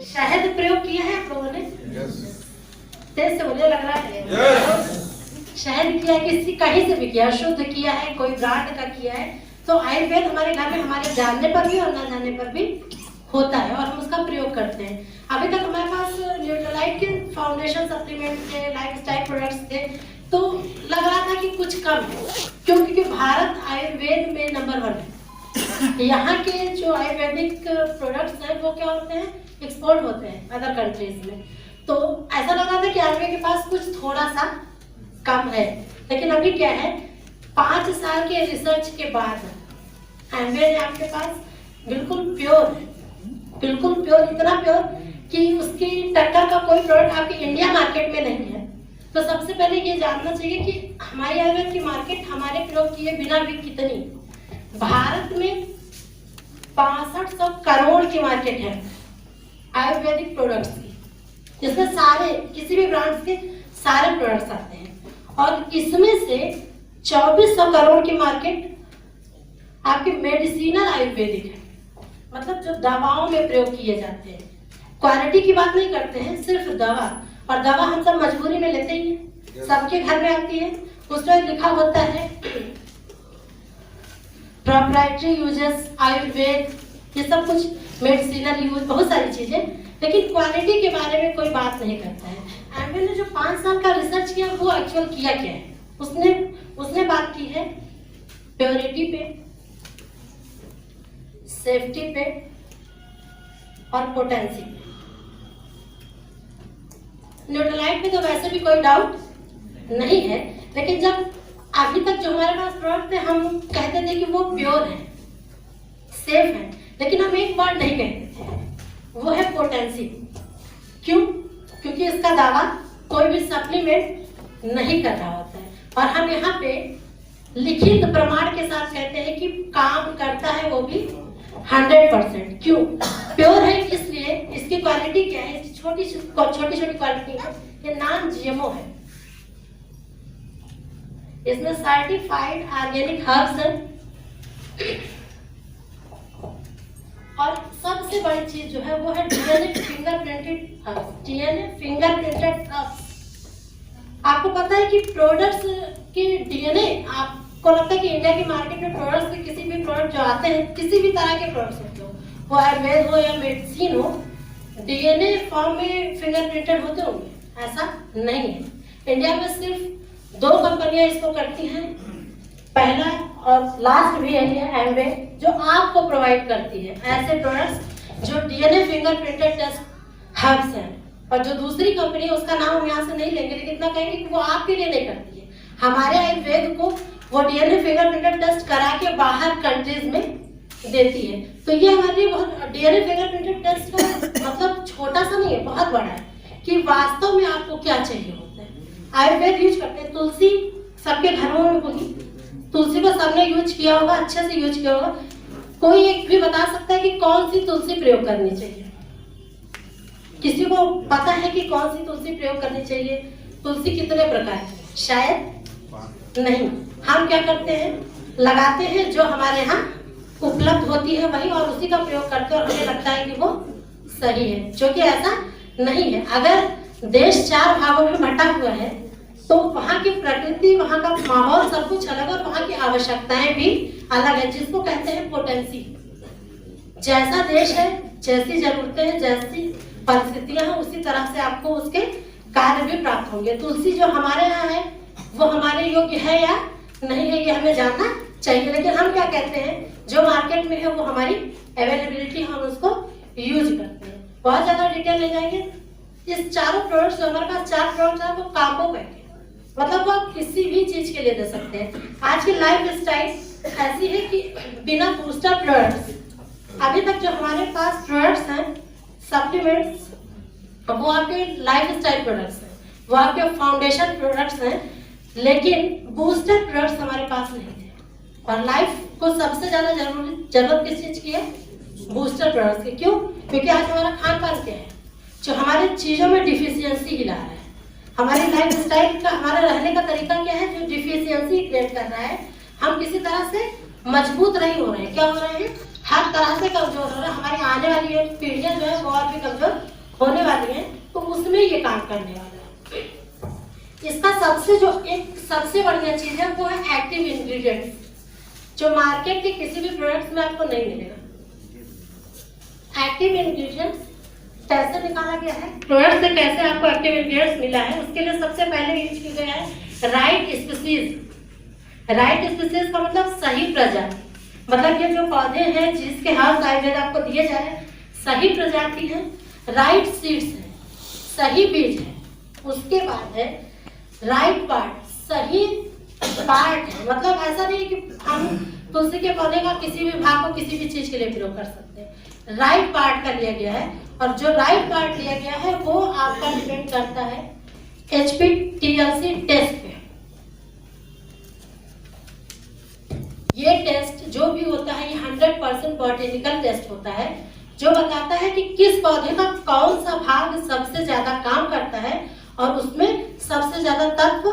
शहद प्रयोग किया है आप लोगों ने? तेज से मुझे लग रहा है शहद किया है, किसी कहीं से भी किया, शुद्ध किया है, कोई ब्रांड का किया है। तो आयुर्वेद हमारे घर में हमारे जानने पर भी और न जानने पर भी होता है और हम उसका प्रयोग करते हैं। अभी तक हमारे पास न्यूट्रोलाइट के फाउंडेशन सप्लीमेंट थे, लाइफस्टाइल प्रोडक्ट्स थे, तो लग रहा था कि कुछ कम है, क्योंकि भारत आयुर्वेद में नंबर 1 है। यहाँ के जो आयुर्वेदिक प्रोडक्ट्स हैं वो क्या होते हैं, एक्सपोर्ट होते हैं अदर कंट्रीज में। तो ऐसा लगा था कि आयुर्वेद के पास कुछ थोड़ा सा कम है, लेकिन अभी क्या है, 5 साल के रिसर्च के बाद आयुर्वेद आपके पास बिल्कुल प्योर है, बिल्कुल प्योर, इतना प्योर कि उसकी टक्कर का कोई प्रोडक्ट आपके इंडिया मार्केट में नहीं है। तो सबसे पहले ये जानना चाहिए कि हमारी आयुर्वेद की मार्केट हमारे प्रयोग किए बिना भी कितनी, भारत में 6500 करोड़ की मार्केट है आयुर्वेदिक प्रोडक्ट्स की, जिसमें सारे किसी भी ब्रांड्स के सारे प्रोडक्ट्स आते हैं। और इसमें से 2400 करोड़ की मार्केट आपके मेडिसिनल आयुर्वेदिक है, मतलब जो दवाओं में प्रयोग किए जाते हैं। क्वालिटी की बात नहीं करते हैं, सिर्फ दवा, और दवा हम सब मजबूरी में लेते ही हैं, सबके घर में आती है, उसमें लिखा होता है प्रोप्राइटरी यूजेस आयुर्वेद, ये सब कुछ मेडिसिनल यूज, बहुत सारी चीजें, लेकिन क्वालिटी के बारे में कोई बात नहीं करता है। आयुर्वेद ने जो 5 साल का रिसर्च किया वो एक्चुअल किया क्या है, उसने बात की है प्योरिटी पे, सेफ्टी पे और पोटेंसी पे। न्यूट्रलाइट पे तो वैसे भी कोई डाउट नहीं है, लेकिन जब अभी तक जो हमारे पास प्रोडक्ट थे हम कहते थे कि वो प्योर है, सेफ है, लेकिन हम एक बार नहीं कहते थे, वो है पोटेंसी। क्यों? क्योंकि इसका दावा कोई भी सप्लीमेंट नहीं कर रहा होता है, और हम यहाँ पे लिखित प्रमाण के साथ कहते हैं कि काम करता है वो भी 100%। क्यों? प्योर है इसलिए, इसकी क्वालिटी क्या है, छोटी छोटी क्वालिटी है, ये नॉन जीएमओ है, इसमें सर्टिफाइड ऑर्गेनिक हर्ब्स है, और सबसे बड़ी चीज जो है वो है डीएनए फिंगरप्रिंटेड हर्ब्स। डीएनए फिंगरप्रिंटेड हर्ब्स, आपको पता है कि प्रोडक्ट्स के डीएनए, आपको लगता है कि इंडिया की मार्केट में प्रोडक्ट्स के किसी भी प्रोडक्ट जो आते हैं, किसी भी तरह के प्रोडक्ट्स होते हो, वो आयुर्वेद हो या मेडिसिन हो, डीएनए फॉर्म में फिंगरप्रिंटेड होते होंगे? ऐसा नहीं है। इंडिया में सिर्फ 2 कंपनियां इसको करती हैं, पहला और लास्ट भी है एम्वे, जो आपको प्रोवाइड करती है ऐसे प्रोडक्ट्स जो डीएनए फिंगरप्रिंटेड टेस्ट हर्ब्स हैं, और जो दूसरी कंपनी है उसका नाम हम यहाँ से नहीं लेंगे, लेकिन इतना कहेंगे कि वो आपके लिए नहीं करती है, हमारे आयुर्वेद को वो डीएनए फिंगरप्रिंटेड टेस्ट करा के बाहर कंट्रीज में देती है। तो ये हमारे लिए बहुत, डीएनए फिंगरप्रिंटेड टेस्ट का मतलब छोटा सा नहीं है, बहुत बड़ा है कि वास्तव में आपको क्या चाहिए होता है। आयुर्वेद यूज करते हैं, तुलसी सबके घरों में होगी, तुलसी को सबने यूज किया होगा, अच्छे से यूज किया होगा। कोई एक भी बता सकता है कि कौन सी तुलसी प्रयोग करनी चाहिए? किसी को पता है कि कौन सी तुलसी प्रयोग करनी चाहिए? तुलसी कितने प्रकार की? शायद नहीं। हम क्या करते हैं, लगाते हैं जो हमारे यहाँ उपलब्ध होती है वही, और उसी का प्रयोग करते हैं, और हमें लगता है कि वो सही है, जो कि ऐसा नहीं है। अगर देश 4 भागों में बंटा हुआ है तो वहाँ की प्रकृति, वहाँ का माहौल सब कुछ अलग, और वहाँ की आवश्यकताएं भी अलग है, जिसको कहते हैं पोटेंसी। जैसा देश है, जैसी जरूरतें हैं, जैसी परिस्थितियां हैं, उसी तरह से आपको उसके कार्य भी प्राप्त होंगे। तुलसी जो हमारे यहाँ है वो हमारे योग्य है या नहीं है, ये हमें जानना चाहिए। लेकिन हम क्या कहते हैं, जो मार्केट में है वो हमारी अवेलेबिलिटी, हम उसको यूज करते हैं। बहुत ज्यादा डिटेल ले जाएंगे। इस चारों प्रोडक्ट्स जो हमारे पास 4 प्रोडक्ट्स है वो काम्बो पैक है, मतलब वो आप किसी भी चीज के लिए दे सकते हैं। आज की लाइफ स्टाइल ऐसी है कि बिना बूस्टर प्रोडक्ट्स, अभी तक जो हमारे पास प्रोडक्ट्स हैं सप्लीमेंट्स, वो आपके लाइफ स्टाइल प्रोडक्ट्स हैं, वो आपके फाउंडेशन प्रोडक्ट्स हैं, लेकिन बूस्टर प्रोडक्ट्स हमारे पास नहीं थे। और लाइफ को सबसे ज्यादा जरूरत किस चीज की है? बूस्टर प्रोडक्ट्स की। क्यों? क्योंकि आज हमारा खान पान क्या है, जो हमारे चीजों में डिफिशियंसी हिला रहा है, हमारी लाइफ स्टाइल का, हमारा रहने का तरीका क्या है जो डिफिशियंसी क्रिएट कर रहा है। हम किसी तरह से मजबूत नहीं हो रहे हैं, क्या हो रहे हैं, हर तरह से कमजोर हो रहे हैं। हमारी आने वाली पीढ़ियां जो है वो और भी कमजोर होने वाली है, तो उसमें ये काम करने वाला है। इसका सबसे बढ़िया चीज है वो है एक्टिव इंग्रेडिएंट्स, जो मार्केट के किसी भी प्रोडक्ट्स में आपको नहीं मिलेगा। एक्टिव इंग्रेडिएंट्स कैसे निकाला गया है, प्रोडक्ट से कैसे आपको एक्टिव इंग्रेडिएंट्स मिला है, उसके लिए सबसे पहले यूज किया गया है राइट स्पीसीज। राइट स्पीसीज का मतलब सही प्रजाति, मतलब ये जो पौधे हैं जिसके हर्ब्स आयुर्वेद आपको दिए जा रहे हैं सही प्रजाति है, राइट सीड्स है, सही बीज है। उसके बाद है राइट पार्ट, सही पार्ट है, मतलब ऐसा नहीं कि हम तुलसी के पौधे का किसी भी भाग को किसी भी चीज के लिए प्रयोग कर सकते हैं। राइट पार्ट का लिया गया है, और जो राइट पार्ट लिया गया है वो आपका डिपेंड करता है HPTLC टेस्ट पे। ये टेस्ट जो भी होता है ये 100% बॉटेनिकल टेस्ट होता है, जो बताता है कि किस पौधे का कौन सा भाग सबसे ज्यादा काम करता है और उसमें सबसे ज्यादा तत्व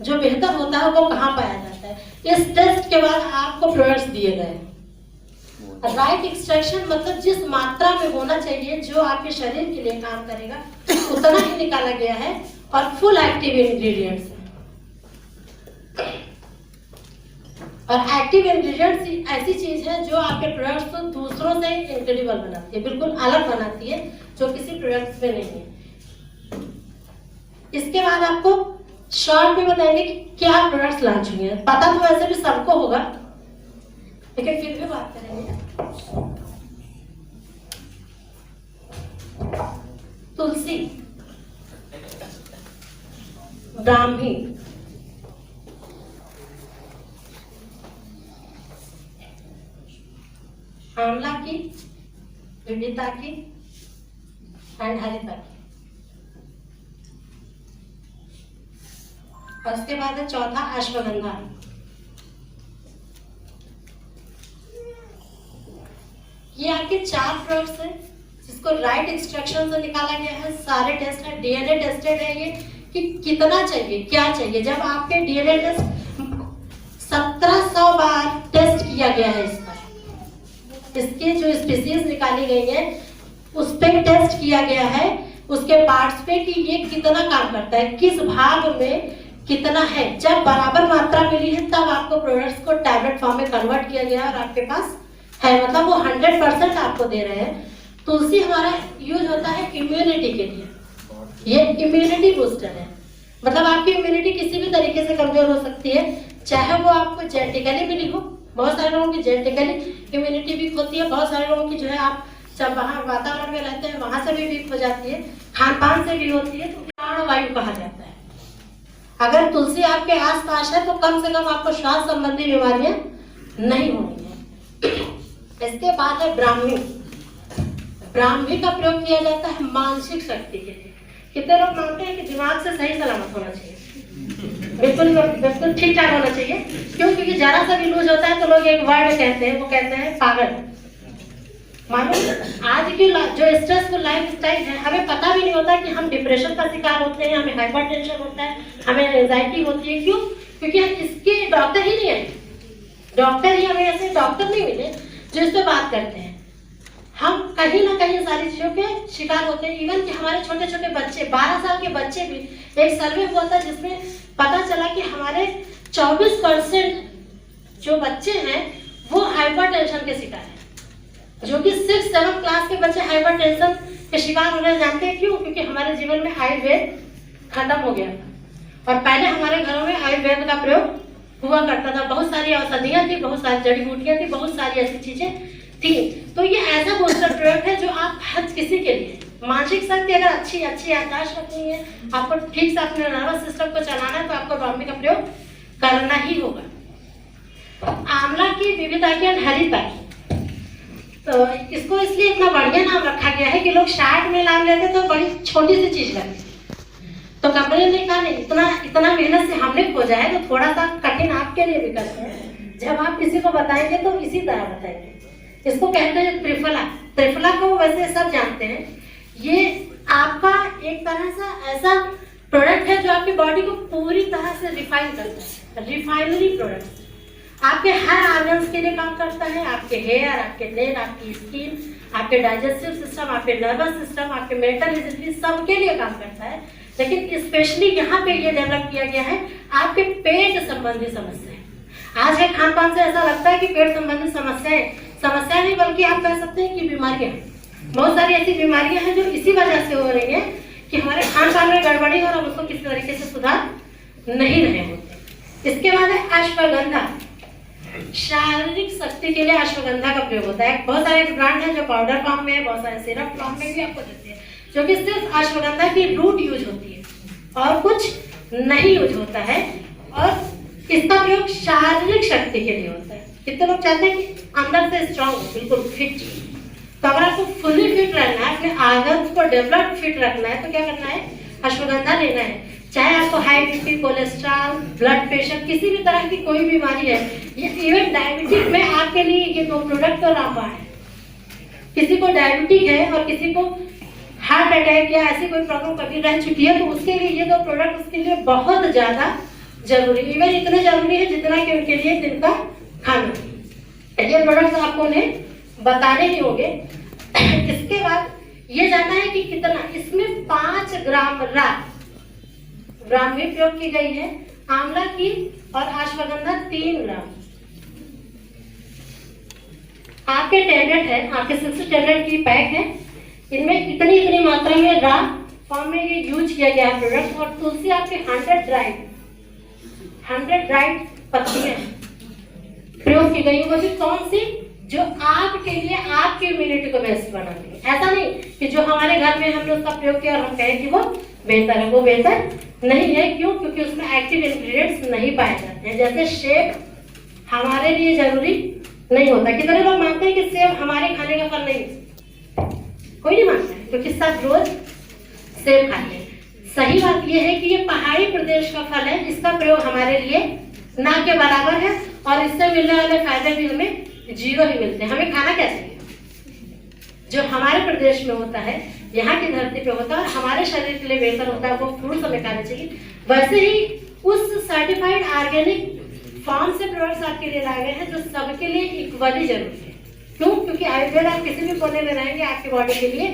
जो बेहतर होता है वो कहाँ पाया जाता है। इस टेस्ट के बाद आपको प्रोडक्ट्स दिए गए। राइट एक्सट्रैक्शन मतलब जिस मात्रा में होना चाहिए जो आपके शरीर के लिए काम करेगा उतना ही निकाला गया है, और फुल एक्टिव इंग्रेडिएंट्स। और एक्टिव इंग्रेडिएंट्स ऐसी चीज है जो आपके प्रोडक्ट्स को दूसरों से इनक्रेडिबल बनाती है, बिल्कुल अलग बनाती है, जो किसी प्रोडक्ट्स में नहीं है। इसके बाद आपको शॉर्ट में बताएंगे कि क्या प्रोडक्ट्स लॉन्च हुए हैं। पता तो वैसे भी सबको होगा, लेकिन फिर भी बात करेंगे। तुलसी, ब्राह्मी, आंवला की, विविधता की एंड हरिता की। और उसके बाद है चौथा अश्वगंधा। ये आपके 4 प्रोडक्ट्स हैं जिसको राइट एक्सट्रैक्शन से निकाला गया है। सारे टेस्ट है, डीएनए टेस्टेड है ये कि कितना चाहिए क्या चाहिए। जब आपके डीएनए टेस्ट 1700 बार टेस्ट किया गया है, इसकी जो स्पीसीज निकाली गई है उस पे टेस्ट किया गया है, उसके पार्ट्स पे कि ये कितना काम करता है, किस भाग में कितना है। जब बराबर मात्रा मिली है तब आपको प्रोडक्ट्स को टैबलेट फॉर्म में कन्वर्ट किया गया और आपके पास है, मतलब वो 100% आपको दे रहे हैं। तुलसी हमारा यूज होता है इम्यूनिटी के लिए, ये इम्यूनिटी बूस्टर है, मतलब आपकी इम्यूनिटी किसी भी तरीके से कमजोर हो सकती है, चाहे वो आपको जेनेटिकली मिली हो। बहुत सारे लोगों की जेनेटिकली इम्यूनिटी वीक होती है, बहुत सारे लोगों की जो है आप जब वहाँ वातावरण में रहते हैं वहां से भी वीक हो जाती है, खान पान से भी होती है, तो प्राणवायु कहा जाता है। अगर तुलसी आपके आसपास है तो कम से कम आपको श्वास संबंधी बीमारियां नहीं होनी है। इसके बाद है ब्राह्मी। ब्राह्मी का प्रयोग किया जाता है मानसिक शक्ति के लिए। कितने लोग मानते हैं कि दिमाग से सही सलामत होना चाहिए, बिल्कुल बिल्कुल ठीक ठाक होना चाहिए। क्यों? क्योंकि जरा सा भी लूज होता है तो लोग एक वर्ड कहते हैं, वो कहते हैं पागल। मानो आज की जो स्ट्रेसफुल लाइफ स्टाइल है, हमें पता भी नहीं होता कि हम डिप्रेशन का शिकार होते हैं, हमें हाइपरटेंशन होता है, हमें एंजाइटी होती है। क्यों? क्योंकि इसके डॉक्टर ही नहीं है, डॉक्टर ही हमें ऐसे डॉक्टर नहीं मिले जो इस पे बात करते हैं। हम कहीं ना कहीं सारी चीजों के शिकार होते हैं। इवन कि हमारे छोटे छोटे बच्चे, 12 साल के बच्चे भी, एक सर्वे हुआ था जिसमें पता चला कि हमारे 24% जो बच्चे हैं वो हाइपरटेंशन के शिकार हैं, जो कि 6-7 क्लास के बच्चे हाइपरटेंशन के शिकार हो रहे हैं। जानते हैं क्यों? क्योंकि हमारे जीवन में आयुर्वेद खत्म हो गया था, और पहले हमारे घरों में आयुर्वेद का प्रयोग हुआ करता था। बहुत सारी औषधियाँ थी, बहुत सारी जड़ी बूटियाँ थी, बहुत सारी ऐसी चीजें थी। तो ये ऐसा बूस्टर प्रयोग है जो आप हर किसी के लिए, मानसिक शक्ति अगर अच्छी याददाश्त रखनी है, आपको ठीक से अपने नर्वस सिस्टम को चलाना है, तो आपको ब्राह्मी का प्रयोग करना ही होगा। आंवला की, विविधता की और हरिता की, तो इसको इसलिए इतना बढ़िया नाम रखा गया है कि लोग शार्ट में नाम लेते तो बड़ी छोटी सी चीज लगती, तो कंपनी ने कहा नहीं, इतना मेहनत से हमने खोजा है तो थोड़ा सा कठिन आपके लिए भी करते हैं। जब आप किसी को बताएंगे तो इसी तरह बताएंगे। इसको कहते हैं त्रिफला। त्रिफला को वैसे सब जानते हैं, ये आपका एक तरह से ऐसा प्रोडक्ट है जो आपकी बॉडी को पूरी तरह से रिफाइन करता है, रिफाइनरी प्रोडक्ट। आपके हर ऑर्गन्स के लिए काम करता है, आपके हेयर, आपके नेल, आपकी स्किन, आपके डाइजेस्टिव सिस्टम, आपके नर्वस सिस्टम, आपके मेंटल एबिलिटी, सबके लिए काम करता है। लेकिन स्पेशली यहाँ पे ये डेवलप किया गया है आपके पेट संबंधी समस्याएं। आज के खान पान से ऐसा लगता है कि पेट संबंधी समस्याएं नहीं, बल्कि आप कह सकते हैं कि बीमारियां, बहुत सारी ऐसी बीमारियां हैं जो इसी वजह से हो रही है कि हमारे खान पान में गड़बड़ी और हम उसको किसी तरीके से सुधार नहीं रहे होते। इसके बाद है अश्वगंधा। शारीरिक शक्ति के लिए अश्वगंधा का प्रयोग होता है। बहुत सारे ब्रांड हैं जो पाउडर फॉर्म में है, बहुत सारे सिरप फॉर्म में भी आपको देते हैं, जो कि सिर्फ अश्वगंधा की रूट यूज होती है और कुछ नहीं यूज होता है। और इसका प्रयोग शारीरिक शक्ति के लिए होता है। कितने लोग चाहते हैं कि अंदर से स्ट्रांग, बिल्कुल फिट। तो अगर आपको फुली फिट रहना है, अपने ऑर्गन्स को डेवलप फिट रखना है, तो क्या करना है? अश्वगंधा लेना है। चाहे आपको high BP, cholesterol, blood pressure, किसी भी तरह की कोई बीमारी है, ये इवन डायबिटीज में आपके लिए ये दो प्रोडक्ट तो रामबाण है। किसी को डायबिटीज है और किसी को हार्ट अटैक या ऐसी कोई प्रॉब्लम कभी रह चुकी है, तो उसके लिए ये दो प्रोडक्ट उसके लिए बहुत ज्यादा जरूरी, इवन इतने जरूरी है जितना कि उनके लिए दिन का खाना। ये प्रोडक्ट आपको उन्हें बताने ही होंगे। इसके बाद ये जानना है कि कितना, इसमें 5 ग्राम ब्राह्मी प्रयोग की गई है, आंवला की और अश्वगंधा 3 ग्राम। आपके टैबलेट है, आपके 60 टैबलेट की पैक है, इनमें इतनी मात्रा में रा फॉर्म में ये यूज किया गया है प्रोडक्ट। और तुलसी आपके 100 ड्राइड पत्तियां प्रयोग की गई, वो भी कौन सी? जो आपके लिए आपकी इम्यूनिटी को बेस्ट बनाती है। ऐसा नहीं कि जो हमारे घर में हमने उसका प्रयोग किया और हम कहें कि वो बेहतर है, वो बेहतर नहीं है। क्यों? क्योंकि उसमें एक्टिव इंग्रेडिएंट्स नहीं पाए जाते हैं। जैसे सेब हमारे लिए जरूरी नहीं होता। कितने लोग मानते हैं कि सेब हमारे खाने का फल नहीं? कोई नहीं मानता है, क्योंकि सब रोज सेब खाते हैं। सही बात यह है कि ये पहाड़ी प्रदेश का फल है, इसका प्रयोग हमारे लिए ना के बराबर है और इससे मिलने वाले फायदे भी हमें 0 ही मिलते हैं। हमें खाना क्या चाहिए? जो हमारे प्रदेश में होता है, यहाँ की धरती पे होता है और हमारे शरीर के लिए बेहतर होता है, वो फ्रूट्स हमें खाने चाहिए। वैसे ही उस सर्टिफाइड ऑर्गेनिक फार्म से प्रोडक्ट्स आपके लिए लाए गए हैं जो सबके लिए इक्वली जरूरी है। क्यों? क्योंकि आयुर्वेद आप किसी भी कोने में रहेंगे, आपकी बॉडी के लिए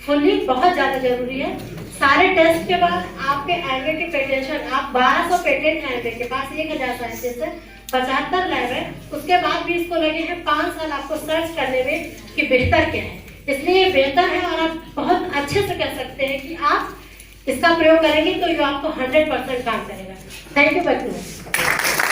फुल्ली बहुत ज्यादा जरूरी है। सारे टेस्ट के बाद आपके एमबे के पेटेंशन, आप 1200 पेटेंट हैं एमबे के पास, 1000 साइंटिस्ट है, 75 लैब है, उसके बाद भी इसको लगे हैं 5 साल आपको सर्च करने में कि बेहतर क्या है। इसलिए ये बेहतर है और आप बहुत अच्छे से कह सकते हैं कि आप इसका प्रयोग करेंगे तो ये आपको 100% काम करेगा। थैंक यू बच्चों।